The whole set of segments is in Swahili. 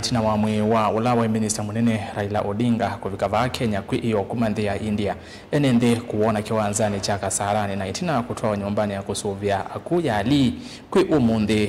Itina wa mwe wa ulawa minister munene Raila Odinga kufika va Kenya kwi iyo kumandhi ya India enende kuona kiwanzani cha Kasarani na itina kutoa nyumbani ya kusuvia akuya ali kwi umundi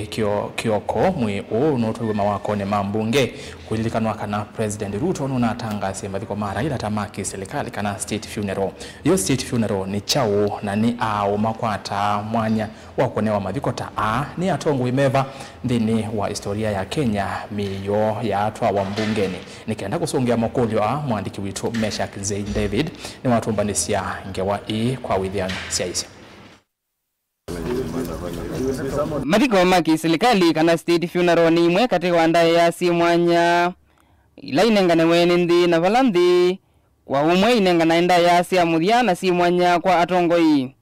kioko mwe unotuwema wako ne mambunge kuilikanwa kana President Ruto nuna tanga sema dhiko Raila tamaki serikali kana state funeral. Yo state funeral ni chao na ni ao makwata mwanya wakonewa madhikota ni atongu imeva ndini wa historia ya Kenya miyo ya atwa wa mbungeni. Nikienda kusongea mokoli wa mwandiki witu Meshak Zain David ni watu mbanisia ngewa kwa William Siaisi. Madhiko maki serikali kana state funeral ni mwe katika wandaye ya si mwanya ila inengane wenendi na valandi kwa umwe inengana enda ya si amudia si mwanya kwa atongoi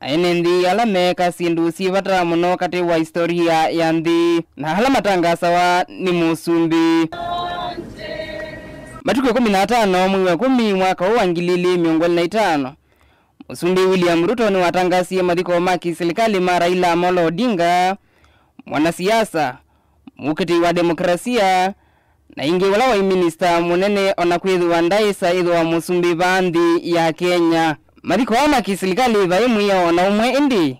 na enendi alame kasindu si vatra muno kati wa historia ya ndi na hala matangasa wa ni Musumbi. Matuko 15 mwezi wa 10 mwaka wa 2025 Musumbi William Ruto ni watangasi madhiko maki serikali Raila Amolo Odinga mwanasiasa mukiti wa demokrasia na ingi wala wa minister munene onakwidhu wandaisa idhu wa Musumbi bandi ya Kenya. Madhiko maki serikali vaimu ya na umwe indi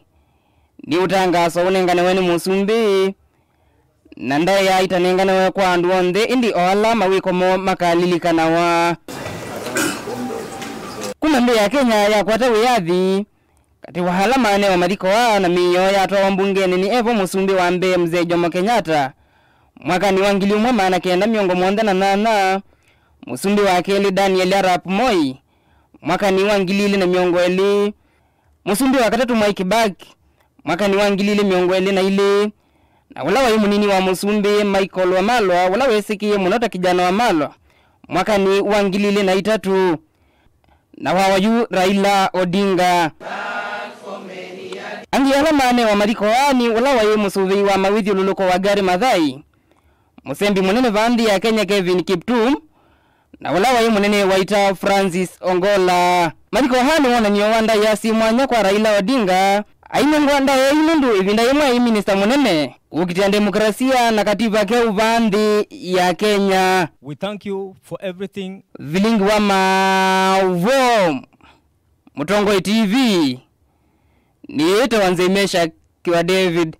ni utangaso unengane weni Musumbi na ndaya itanengane we kwa anduonde indi oala mawiko mo makalilikana wa kumambe ya Kenya ya kwata wiyathi kati wahala mane wa madhiko na miyo ya atwa mbungeni ni Evo Musumbi wa mbe mzee Jomo Kenyatta mwaka ni wangili umwe maana kenda miongo mwonda na nana Musumbi wa Keli Daniel Arap Moi mwaka ni wangili na miongo eli Musumbi wa katatu Mwai Kibaki mwaka ni wangili miongo eli na ile na wala wa munini wa Musumbi Michael Wamalwa wala wesikie munota kijana Wamalwa mwaka ni wangili na itatu na wawayu Raila Odinga angi alamane wa madhiko wani wala wa Musumbi wa mawithi luluko wa gari madhai Musembi munene vandi ya Kenya Kevin Kiptum na wala wa munene waita Francis Ongola. Madhiko hani wana ni wanda ya si mwanya kwa Raila Odinga aina ngwanda ya imundu ivinda yemwa minister munene ukitia demokrasia na katiba ke uvandi ya Kenya. We thank you for everything. Vilingi wa mavo Mutongoi TV ni ito wanze Meshak kiwa David.